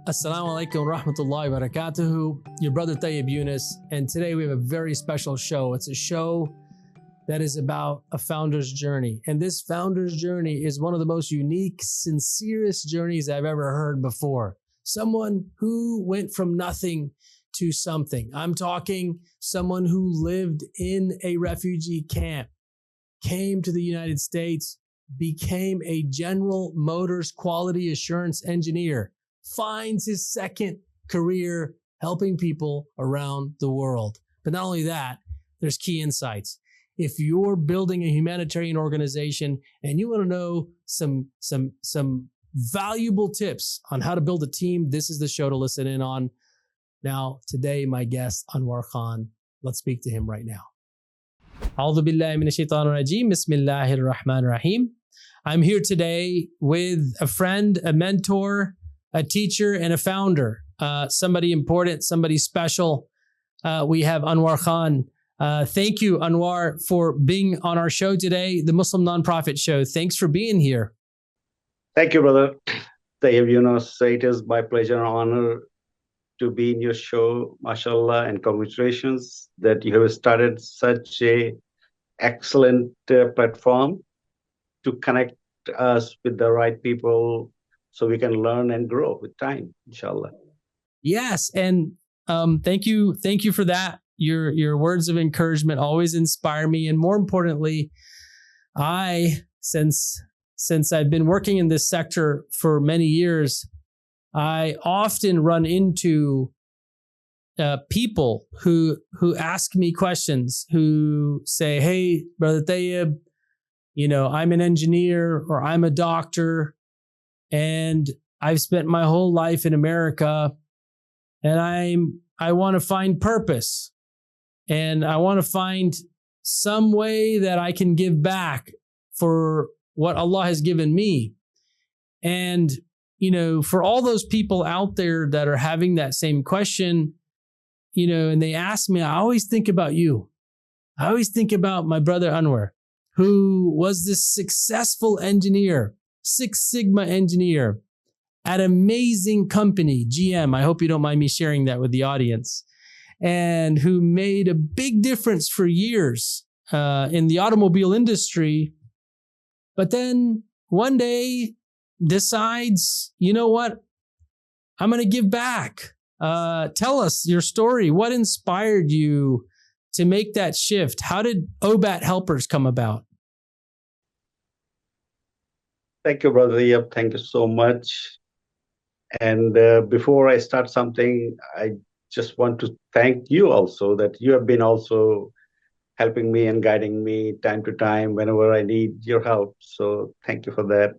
Assalamu alaikum wa rahmatullahi wa barakatuhu. Your brother Tayyab Yunus, and today we have a very special show. It's a show that is about a founder's journey. And this founder's journey is one of the most unique, sincerest journeys I've ever heard before. Someone who went from nothing to something. I'm talking someone who lived in a refugee camp, came to the United States, became a General Motors quality assurance engineer, finds his second career helping people around the world. But not only that, there's key insights. If you're building a humanitarian organization and you want to know some valuable tips on how to build a team, this is the show to listen in on. Now, today, my guest, Anwar Khan. Let's speak to him right now. A'udhu billahi minash shaitanir rajeem. Bismillahir rahmanir rahim. I'm here today with a friend, a mentor, a teacher, and a founder. Somebody important, somebody special. We have Anwar Khan. Thank you, Anwar, for being on our show today, the Muslim Nonprofit Show. Thanks for being here. Thank you, brother Tayyab Yunus. It is my pleasure and honor to be in your show, mashallah, and congratulations that you have started such a excellent platform to connect us with the right people so we can learn and grow with time, inshallah. Yes, and thank you for that. Your words of encouragement always inspire me, and more importantly, since I've been working in this sector for many years, I often run into people who ask me questions, who say, "Hey, Brother Tayyab, I'm an engineer or I'm a doctor, and I've spent my whole life in America, and I want to find purpose, and I want to find some way that I can give back for what Allah has given me." And for all those people out there that are having that same question, and they ask me, I always think about you. I always think about my brother Anwar, who was this successful engineer, Six Sigma engineer at an amazing company, GM. I hope you don't mind me sharing that with the audience. And who made a big difference for years in the automobile industry. But then one day decides, you know what? I'm going to give back. Tell us your story. What inspired you to make that shift? How did Obat Helpers come about? Thank you, brother. Yep, thank you so much. And before I start something, I just want to thank you also that you have been also helping me and guiding me time to time whenever I need your help. So thank you for that.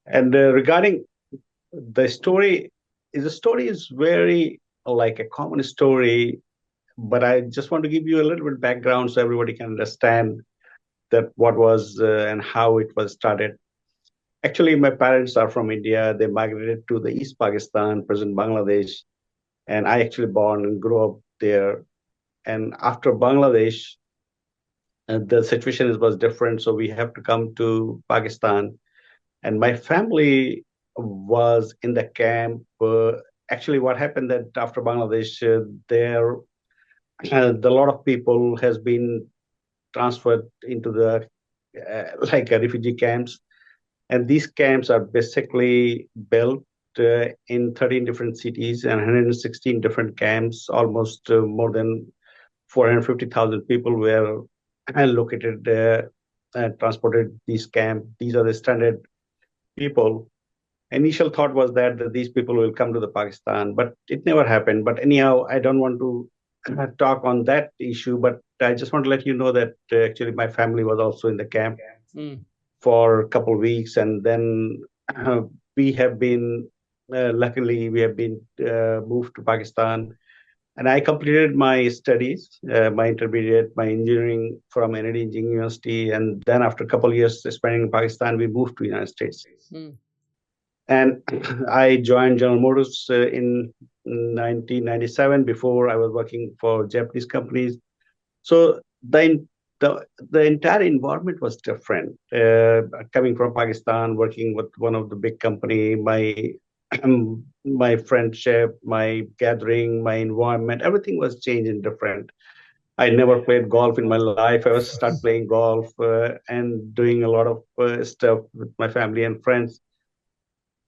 And regarding the story is very like a common story, but I just want to give you a little bit of background so everybody can understand that what was and how it was started. Actually, my parents are from India. They migrated to the East Pakistan, present Bangladesh, and I actually born and grew up there. And after Bangladesh, the situation was different, so we have to come to Pakistan. And my family was in the camp. Actually, what happened that after Bangladesh, a lot of people has been transferred into the refugee camps. And these camps are basically built in 13 different cities and 116 different camps. Almost more than 450,000 people were located there and transported these camps. These are the standard people. Initial thought was that these people will come to the Pakistan, but it never happened. But anyhow, I don't want to talk on that issue, but I just want to let you know that actually my family was also in the camp for a couple of weeks. And then we have been, luckily, we have been moved to Pakistan. And I completed my studies, my intermediate, my engineering from Engr University. And then after a couple of years spending in Pakistan, we moved to the United States. And I joined General Motors in 1997. Before I was working for Japanese companies. So the entire environment was different. Coming from Pakistan, working with one of the big company, my my friendship, my gathering, my environment, everything was changed and different. I never played golf in my life. I was start playing golf and doing a lot of stuff with my family and friends.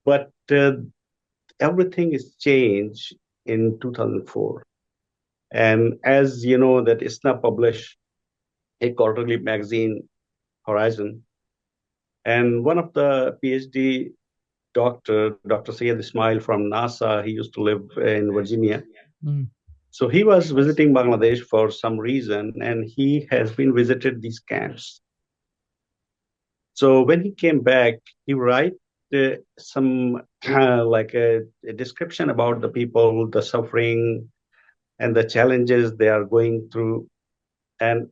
But everything is changed in 2004. And as you know, that ISNA published a quarterly magazine, Horizon, and one of the PhD Dr. Syed Ismail from NASA, he used to live in Virginia. Mm. So he was visiting Bangladesh for some reason, and he has been visited these camps. So when he came back, he write some like a description about the people, the suffering, and the challenges they are going through. And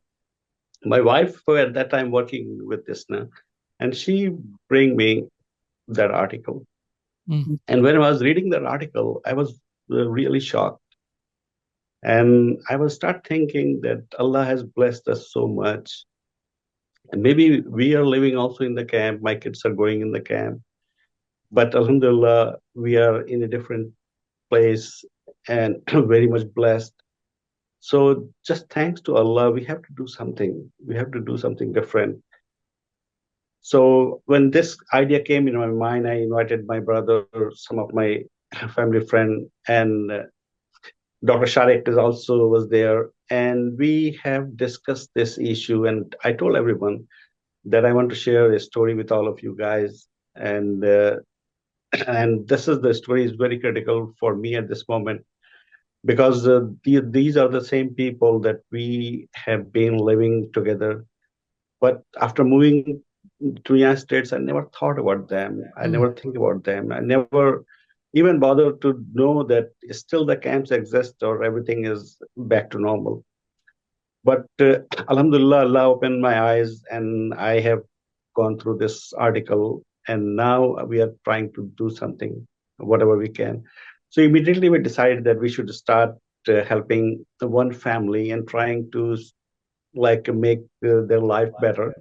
my wife, who at that time working with ISNA, and she bring me that article. Mm. And when I was reading that article, I was really shocked. And I was start thinking that Allah has blessed us so much. And maybe we are living also in the camp. My kids are going in the camp. But Alhamdulillah, we are in a different place and very much blessed. So just thanks to Allah, we have to do something. We have to do something different. So when this idea came in my mind, I invited my brother, some of my family friend, and Dr. Sharik is also was there, and we have discussed this issue. And I told everyone that I want to share a story with all of you guys, and and this is the story is very critical for me at this moment because these are the same people that we have been living together. But after moving to United States, I never thought about them. I never think about them. I never even bothered to know that still the camps exist or everything is back to normal. But Alhamdulillah, Allah opened my eyes and I have gone through this article and now we are trying to do something, whatever we can. So immediately we decided that we should start helping the one family and trying to like make their life better,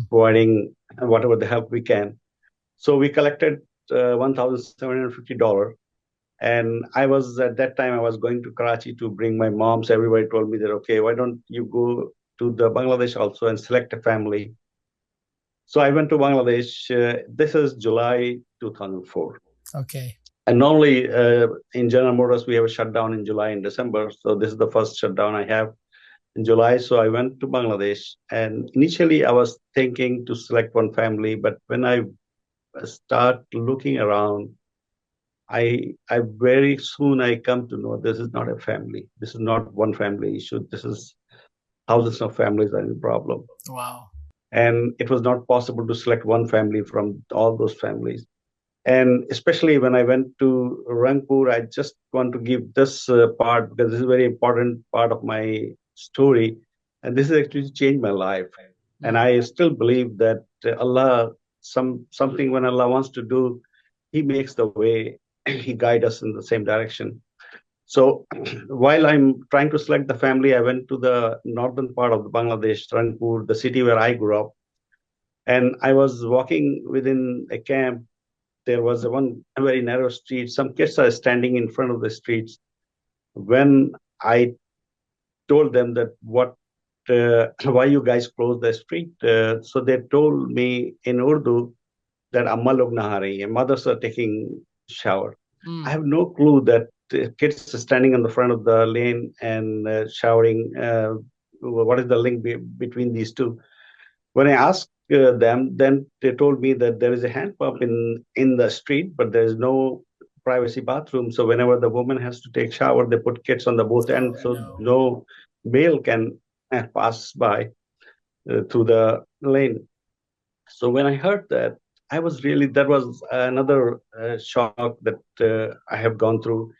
providing whatever the help we can. So we collected $1,750. And I was at that time, I was going to Karachi to bring my mom. So everybody told me that, okay, why don't you go to the Bangladesh also and select a family? So I went to Bangladesh. This is July 2004. Okay. And normally in General Motors, we have a shutdown in July and December. So this is the first shutdown I have in July. So I went to Bangladesh. And initially, I was thinking to select one family. But when I start looking around, I very soon I come to know this is not a family. This is not one family issue. This is thousands of families are in problem. Wow. And it was not possible to select one family from all those families. And especially when I went to Rangpur, I just want to give this part because this is a very important part of my story. And this has actually changed my life. And I still believe that Allah, something when Allah wants to do, He makes the way, He guides us in the same direction. So while I'm trying to select the family, I went to the northern part of the Bangladesh, Rangpur, the city where I grew up. And I was walking within a camp. There was a very narrow street. Some kids are standing in front of the streets. When I told them that why you guys closed the street, so they told me in Urdu that Amma log nahari, mothers are taking shower. I have no clue that kids are standing in the front of the lane and showering. What is the link between these two? When I asked them, then they told me that there is a hand pump in the street, but there is no privacy bathroom. So whenever the woman has to take shower, they put kids on the both ends, so no male can pass by through the lane. So when I heard that, that was another shock that I have gone through.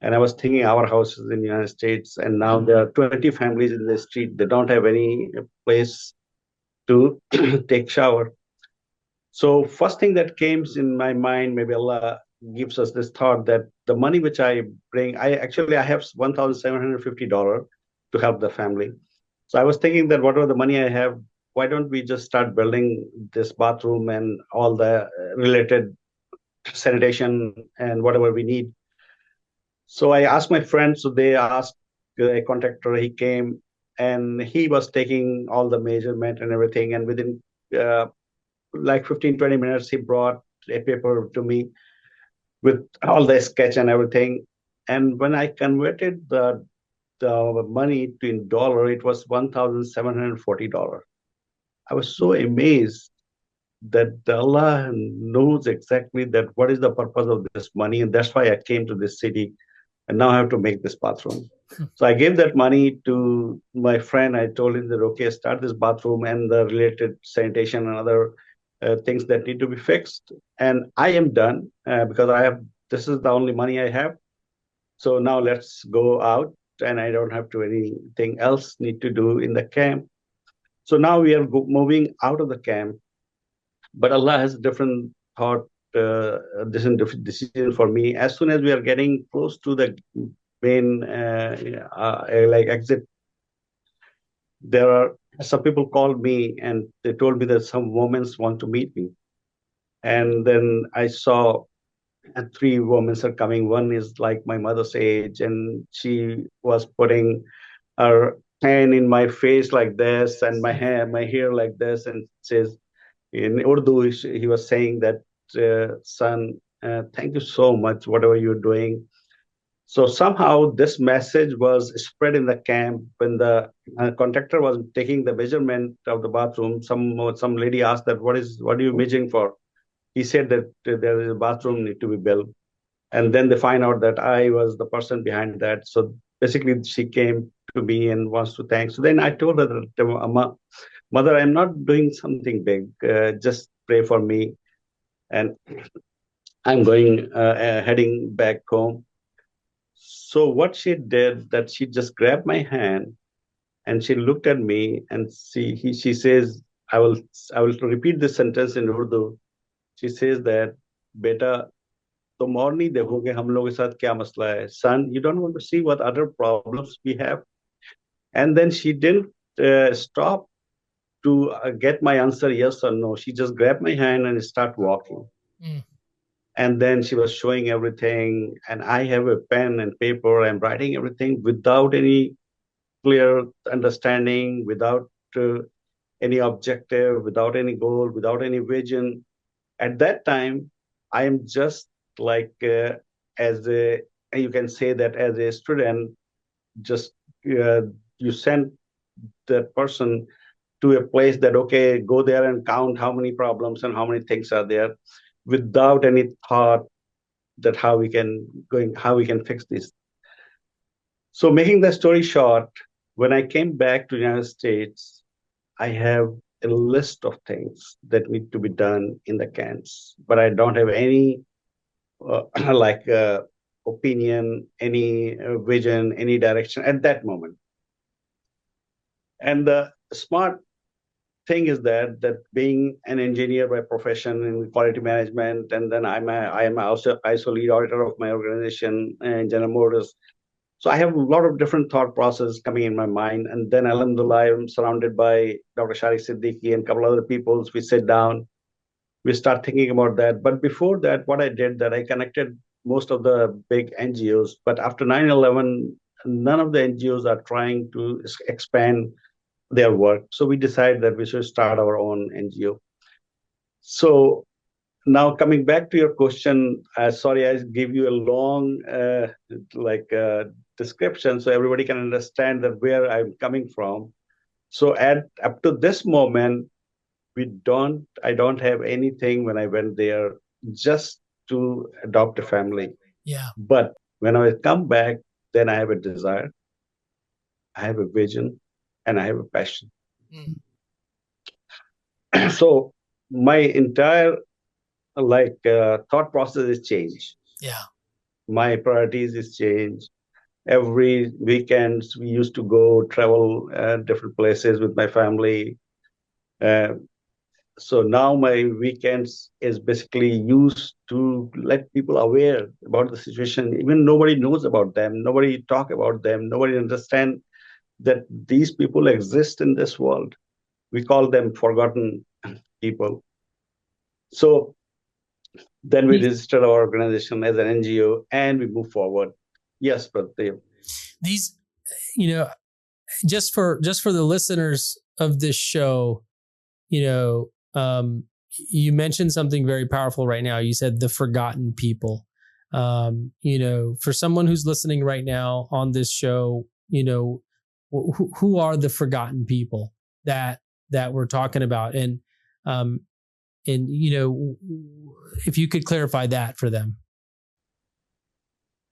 And I was thinking our houses in the United States, and now there are 20 families in the street. They don't have any place to take shower. So first thing that came in my mind, maybe Allah gives us this thought that the money which I bring, I have $1,750 to help the family. So I was thinking that whatever the money I have, why don't we just start building this bathroom and all the related sanitation and whatever we need. So I asked my friends, so they asked a contractor, he came and he was taking all the measurement and everything. And within uh, like 15, 20 minutes, he brought a paper to me with all the sketch and everything. And when I converted the money to in dollar, it was $1,740. I was so amazed that Allah knows exactly that what is the purpose of this money, and that's why I came to this city, and now I have to make this bathroom. So I gave that money to my friend. I told him that okay, start this bathroom and the related sanitation and other things that need to be fixed, and I am done because I have this is the only money I have. So now let's go out, and I don't have to anything else need to do in the camp. So now we are moving out of the camp, but Allah has a different thought, different decision for me. As soon as we are getting close to the main like exit, there are some people called me and they told me that some women want to meet me. And then I saw and three women are coming. One is like my mother's age, and she was putting her hand in my face like this, and my hair like this, and says in Urdu, he was saying that, son, thank you so much, whatever you're doing. So somehow this message was spread in the camp. When the contractor was taking the measurement of the bathroom, some lady asked that, what are you measuring for? He said that there is a bathroom need to be built. And then they find out that I was the person behind that. So basically, she came to me and wants to thank. So then I told her that, Mother, I'm not doing something big. Just pray for me. And I'm going, heading back home. So what she did, that she just grabbed my hand and she looked at me and she says, I will repeat this sentence in Urdu. She says that, Beta, तुम और नहीं देखोगे हम लोगों के साथ क्या मसला है. Son, you don't want to see what other problems we have. And then she didn't stop to get my answer yes or no. She just grabbed my hand and start walking. And then she was showing everything, and I have a pen and paper. I'm writing everything without any clear understanding, without any objective, without any goal, without any vision. At that time, I am just like, as a, you can say that as a student, just you send that person to a place that, okay, go there and count how many problems and how many things are there, without any thought that how we can fix this. So making the story short, when I came back to the United States, I have a list of things that need to be done in the camps, but I don't have any like opinion, any vision, any direction at that moment. And the smart thing is that being an engineer by profession in quality management, and then I am also ISO lead auditor of my organization and General Motors. So I have a lot of different thought processes coming in my mind. And then alhamdulillah, I'm surrounded by Dr. Shariq Siddiqui and a couple other people. We sit down, we start thinking about that. But before that, what I did, that I connected most of the big NGOs. But after 9/11, none of the NGOs are trying to expand their work. So we decided that we should start our own NGO. So now coming back to your question, sorry, I gave you a long description so everybody can understand that where I'm coming from. So up to this moment, I don't have anything when I went there just to adopt a family. Yeah. But when I come back, then I have a desire, I have a vision, and I have a passion. So my entire thought process is changed. Yeah. My priorities is changed. Every weekends we used to go travel different places with my family. So now my weekends is basically used to let people aware about the situation. Even nobody knows about them. Nobody talk about them. Nobody understand that these people exist in this world. We call them forgotten people. So Then we registered our organization as an NGO and we move forward. Yes, but these, just for the listeners of this show, you mentioned something very powerful right now. You said the forgotten people. For someone who's listening right now on this show, who are the forgotten people that we're talking about? And if you could clarify that for them.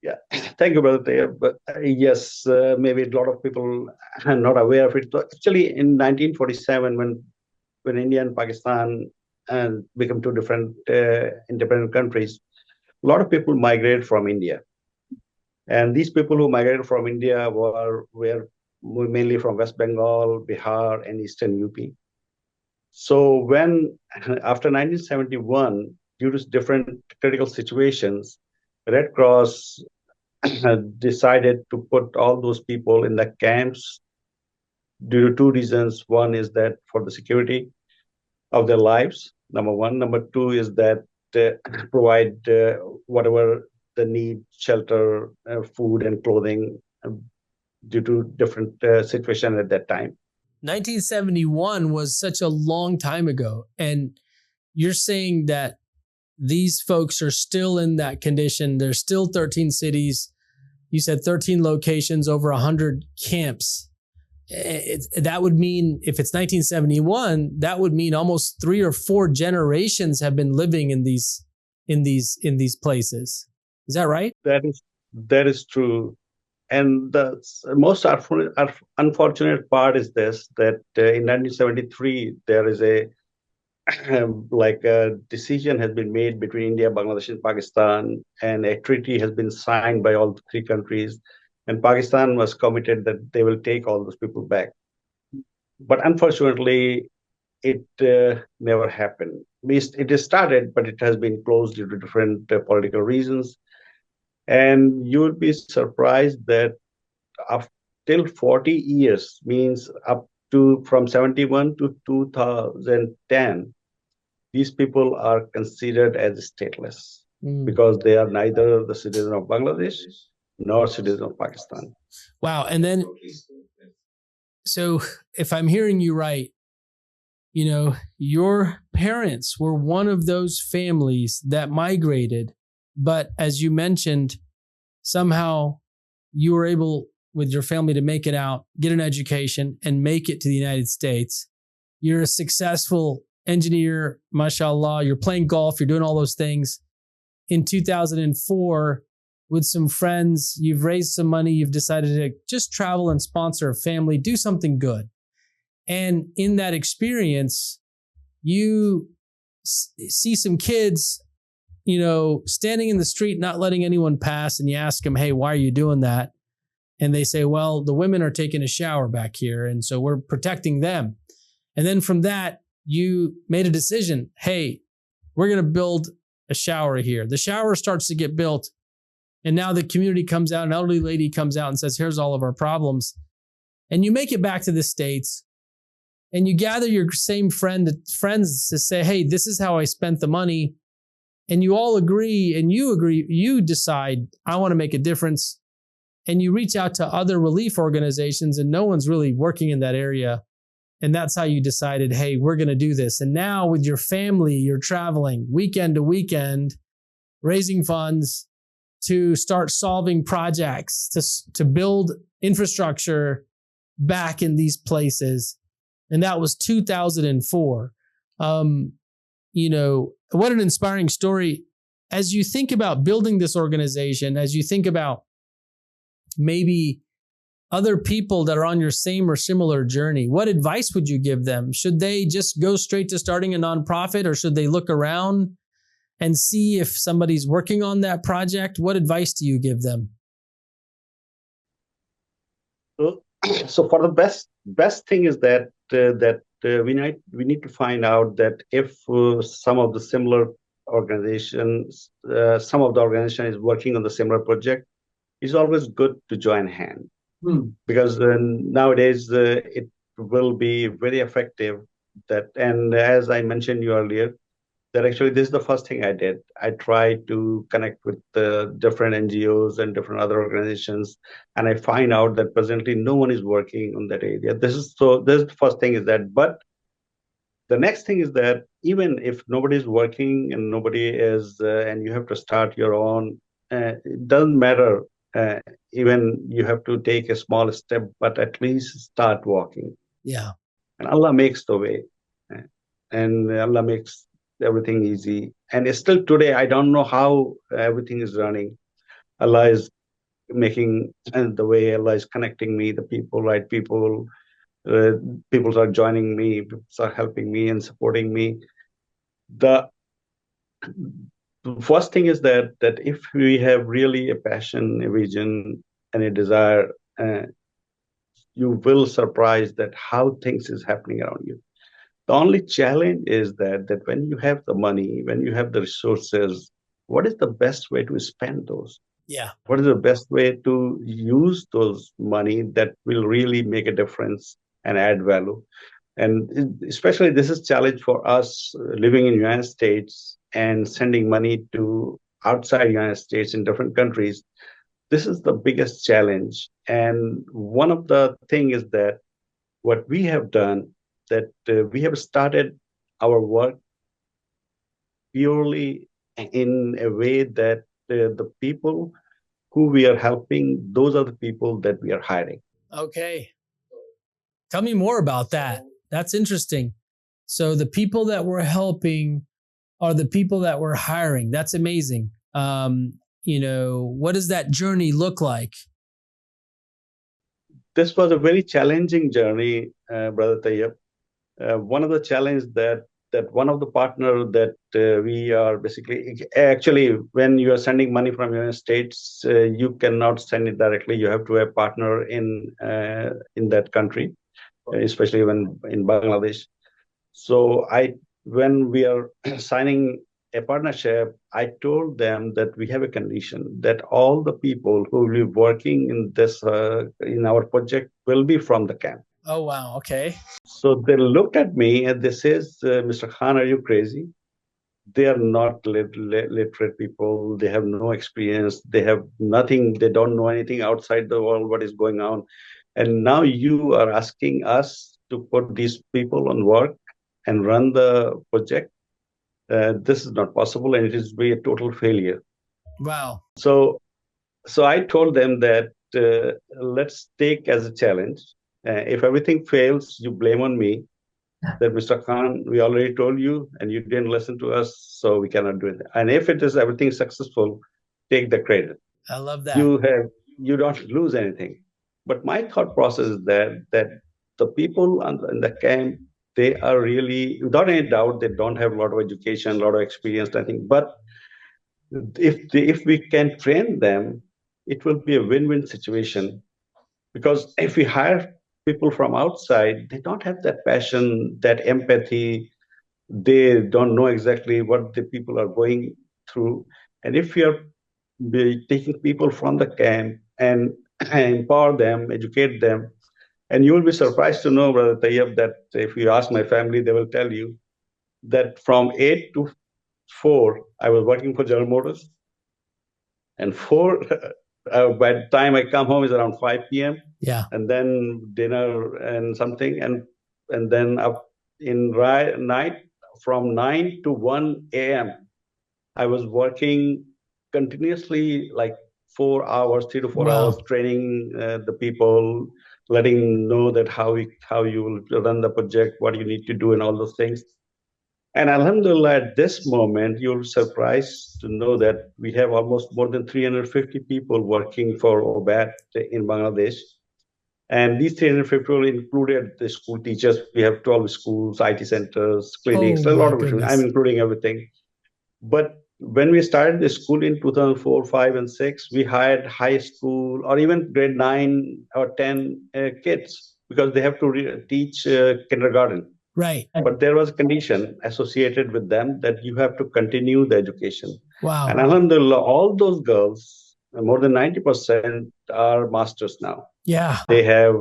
Yeah, thank you, Brother Tayyab. But yes, maybe a lot of people are not aware of it. Actually, in 1947, when India and Pakistan become two different independent countries, a lot of people migrated from India. And these people who migrated from India were mainly from West Bengal, Bihar, and Eastern UP. So after 1971, due to different critical situations, Red Cross decided to put all those people in the camps due to two reasons. One is that for the security of their lives, number one. Number two is that provide whatever the need, shelter, food, and clothing due to different situation at that time. 1971 was such a long time ago. And you're saying that these folks are still in that condition. There's still 13 cities. You said 13 locations, over 100 camps. That would mean, if it's 1971, that would mean almost 3 or 4 generations have been living in these places. Is that right? That is true. And the most unfortunate part is this, that in 1973, there is a decision has been made between India, Bangladesh, and Pakistan, and a treaty has been signed by all 3 countries. And Pakistan was committed that they will take all those people back. But unfortunately, it never happened. It is started, but it has been closed due to different political reasons. And you would be surprised that till 40 years, means up to from 71 to 2010, these people are considered as stateless because they are neither the citizen of Bangladesh nor citizen of Pakistan. Wow. And then, so if I'm hearing you right, your parents were one of those families that migrated, but as you mentioned, somehow you were able with your family to make it out, get an education, and make it to the United States. You're a successful engineer, mashallah. You're playing golf. You're doing all those things. In 2004, with some friends, you've raised some money. You've decided to just travel and sponsor a family, do something good. And in that experience, you see some kids, standing in the street, not letting anyone pass. And you ask them, hey, why are you doing that? And they say, well, the women are taking a shower back here. And so we're protecting them. And then from that, you made a decision. Hey, we're going to build a shower here. The shower starts to get built. And now the community comes out, an elderly lady comes out and says, here's all of our problems. And you make it back to the States and you gather your same friends to say, hey, this is how I spent the money. And you all agree, you decide, I want to make a difference. And you reach out to other relief organizations and no one's really working in that area. And that's how you decided, hey, we're going to do this. And now with your family, you're traveling weekend to weekend, raising funds to start solving projects, to build infrastructure back in these places. And that was 2004. What an inspiring story. As you think about building this organization, as you think about maybe other people that are on your same or similar journey, what advice would you give them? Should they just go straight to starting a nonprofit, or should they look around and see if somebody's working on that project? What advice do you give them? So for the best thing is that we need to find out that if some of the similar organizations, some of the organization is working on the similar project, it's always good to join hand. Because nowadays it will be very effective. And as I mentioned you earlier, that actually this is the first thing I did. I tried to connect with the different NGOs and different other organizations, and I find out that presently no one is working on that area. This is the first thing is that, but the next thing is that even if nobody is working and nobody is, and you have to start your own, it doesn't matter. Uh, Even you have to take a small step, but at least start walking. Yeah. And Allah makes the way, uh, and Allah makes everything easy. And still today, I don't know how everything is running. Allah is making the way. Allah is connecting me, the people, right people. Uh, People are joining me, people are helping me and supporting me. The first thing is that if we have really a passion, a vision, and a desire, uh, you will surprise that how things is happening around you. The only challenge is that when you have the money, when you have the resources, what is the best way to spend those? Yeah. What is the best way to use those money that will really make a difference and add value? And especially this is challenge for us living in United States and sending money to outside United States in different countries. This is the biggest challenge. And one of the thing is that what we have done, that we have started our work purely in a way that the people who we are helping, those are the people that we are hiring. Okay. Tell me more about that. That's interesting. So the people that we're helping are the people that we're hiring. That's amazing. What does that journey look like? This was a very challenging journey, Brother Tayyab. One of the challenges that one of the partner that we are basically actually when you are sending money from United States, you cannot send it directly. You have to have partner in that country, especially when in Bangladesh. So when we are signing a partnership, I told them that we have a condition that all the people who will be working in this in our project will be from the camp. Oh, wow. Okay. So they looked at me and they says, "Mr. Khan, are you crazy? They are not literate people. They have no experience. They have nothing. They don't know anything outside the world, what is going on. And now you are asking us to put these people on work and run the project. This is not possible, and it is be a total failure." Wow. So I told them that let's take as a challenge. If everything fails, you blame on me. That Mr. Khan, we already told you, and you didn't listen to us, so we cannot do it. And if it is everything successful, take the credit. I love that. You don't lose anything. But my thought process is that the people in the camp, they are really, without any doubt, they don't have a lot of education, a lot of experience, I think. But if we can train them, it will be a win-win situation. Because if we hire people from outside, they don't have that passion, that empathy. They don't know exactly what the people are going through. And if you're taking people from the camp and empower them, educate them, and you will be surprised to know, Brother Tayyab, that if you ask my family, they will tell you that from 8 to 4, I was working for General Motors. And 4, by the time I come home is around 5 p.m. Yeah. And then dinner and something. And then up in night from 9 to 1 a.m. I was working continuously, like 4 hours, 3 to 4 Wow. hours, training the people, letting know that how you will run the project, what you need to do, and all those things. And Alhamdulillah, at this moment, you'll be surprised to know that we have almost more than 350 people working for Obat in Bangladesh. And these 350 people included the school teachers. We have 12 schools, IT centers, clinics, a lot of different. I'm including everything. But when we started the school in 2004, 5, and 6, we hired high school or even grade 9 or 10 kids because they have to teach kindergarten. Right. But there was a condition associated with them that you have to continue the education. Wow. And Alhamdulillah, all those girls, more than 90%, are masters now. Yeah. They have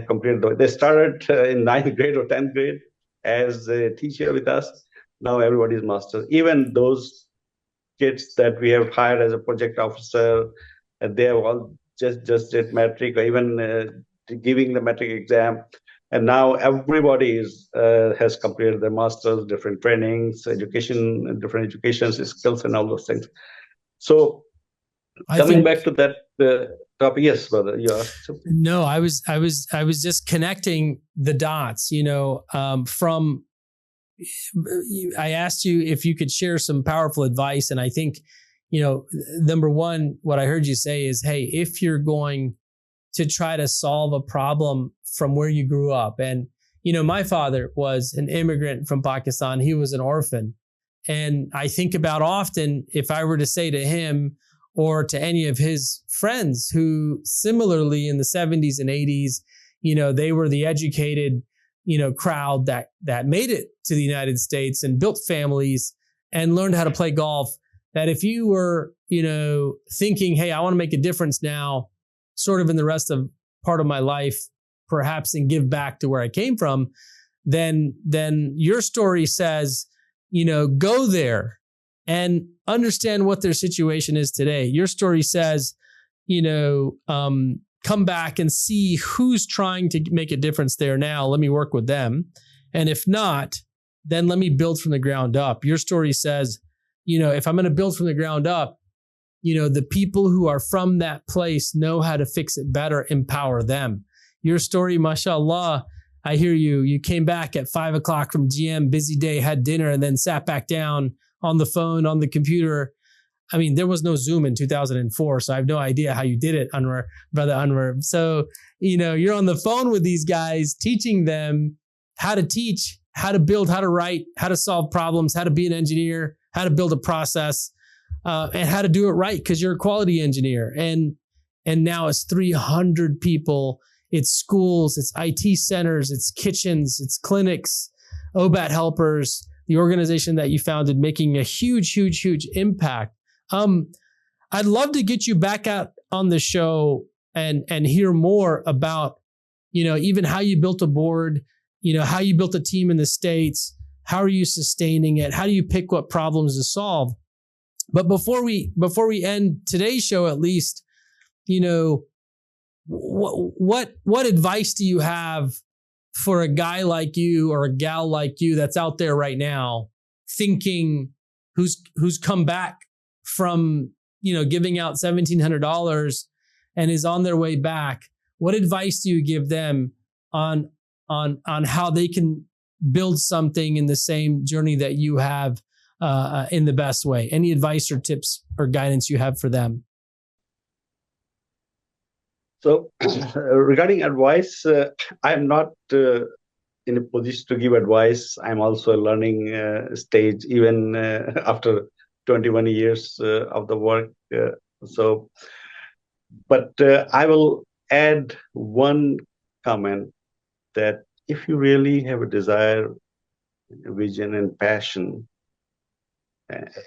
completed. They started in 9th grade or 10th grade as a teacher with us. Now everybody's masters. Even those kids that we have hired as a project officer, they have all just did metric, or even giving the metric exam. And now everybody has completed their masters, different trainings, education, different education skills, and all those things. So coming back to that topic, yes, brother, you asked something. No, I was just connecting the dots. From I asked you if you could share some powerful advice, and I think, number one, what I heard you say is, hey, if you're going to try to solve a problem from where you grew up, and my father was an immigrant from Pakistan. He was an orphan, and I think about often if I were to say to him or to any of his friends who similarly in the 70s and 80s, they were the educated, crowd that made it to the United States and built families and learned how to play golf, that if you were, thinking, hey, I want to make a difference now, sort of in the rest of part of my life, perhaps, and give back to where I came from, then your story says, go there and understand what their situation is today. Your story says, come back and see who's trying to make a difference there now. Let me work with them. And if not, then let me build from the ground up. Your story says, if I'm going to build from the ground up, the people who are from that place know how to fix it better, empower them. Your story, mashallah, I hear you. You came back at 5 o'clock from GM, busy day, had dinner, and then sat back down on the phone, on the computer. I mean, there was no Zoom in 2004, so I have no idea how you did it, Anwar, Brother Anwar. So, you're on the phone with these guys, teaching them how to teach, how to build, how to write, how to solve problems, how to be an engineer, how to build a process, and how to do it right, because you're a quality engineer. And now it's 300 people. It's schools, it's IT centers, it's kitchens, it's clinics, Obat Helpers, the organization that you founded, making a huge, huge, huge impact. I'd love to get you back out on the show and hear more about, even how you built a board, how you built a team in the States, how are you sustaining it? How do you pick what problems to solve? But before we end today's show, at least, what advice do you have for a guy like you or a gal like you that's out there right now thinking, who's come back from, giving out $1,700 and is on their way back? What advice do you give them on how they can build something in the same journey that you have, in the best way? Any advice or tips or guidance you have for them? So regarding advice, I'm not in a position to give advice. I'm also a learning stage, even after 21 years of the work. But I will add one comment, that if you really have a desire, vision, and passion,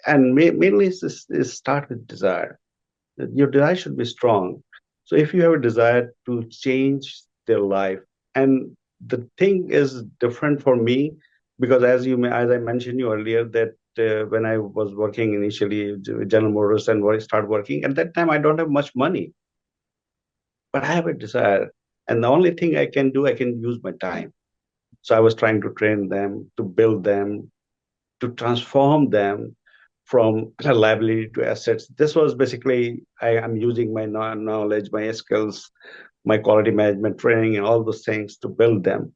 and mainly is start with desire. Your desire should be strong. So if you have a desire to change their life, and the thing is different for me, because as I mentioned you earlier, that when I was working initially with General Motors and when I started working, at that time I don't have much money, but I have a desire, and the only thing I can do, I can use my time. So I was trying to train them, to build them, to transform them from liability to assets. This was basically, I'm using my knowledge, my skills, my quality management training, and all those things to build them.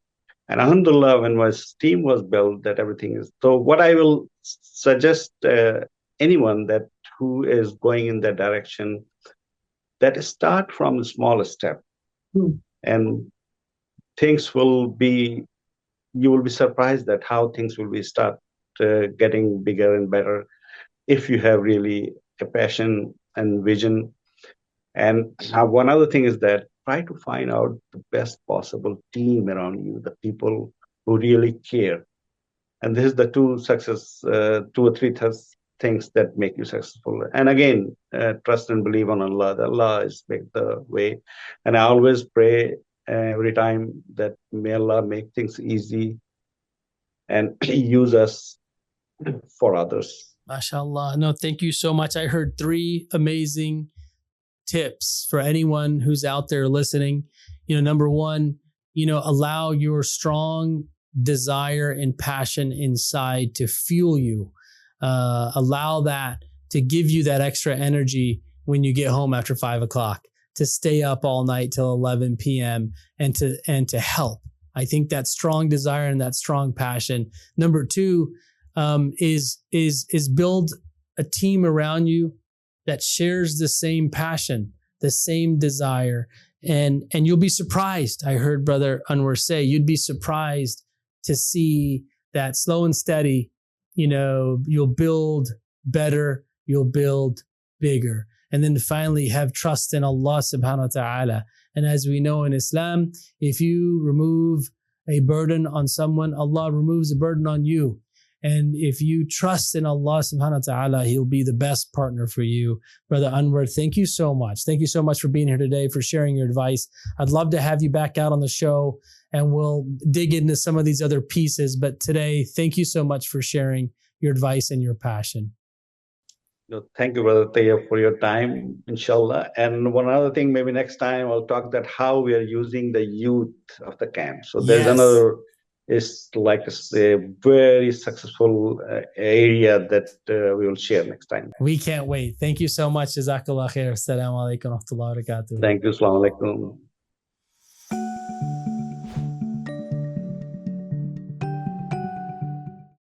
And alhamdulillah, when my team was built, that everything is. So what I will suggest anyone that who is going in that direction, that start from a small step, and things will be, you will be surprised at how things will be start getting bigger and better, if you have really a passion and vision. And one other thing is that try to find out the best possible team around you, the people who really care. And this is the two or three things that make you successful. And again, trust and believe on Allah. Allah is make the way. And I always pray every time that may Allah make things easy and use us for others. MashaAllah. No, thank you so much. I heard 3 amazing tips for anyone who's out there listening. Number 1, allow your strong desire and passion inside to fuel you. Allow that to give you that extra energy when you get home after 5 o'clock, to stay up all night till 11 p.m. and to help. I think that strong desire and that strong passion. Number 2, is build a team around you that shares the same passion, the same desire, and you'll be surprised. I heard Brother Anwar say, you'd be surprised to see that slow and steady, you'll build better, you'll build bigger. And then finally have trust in Allah subhanahu wa ta'ala. And as we know in Islam, if you remove a burden on someone, Allah removes a burden on you. And if you trust in Allah subhanahu wa ta'ala, He'll be the best partner for you. Brother Anwar, thank you so much. Thank you so much for being here today, for sharing your advice. I'd love to have you back out on the show and we'll dig into some of these other pieces. But today, thank you so much for sharing your advice and your passion. No, thank you, Brother Tayyab, for your time, inshallah. And one other thing, maybe next time I'll talk that how we are using the youth of the camp. So there's another, it's like a very successful area that we will share next time. We can't wait. Thank you so much. Jazakallah khair. Assalamu alaikum wa rahmatullahi wa barakatuh. Thank you. Assalamu alaikum.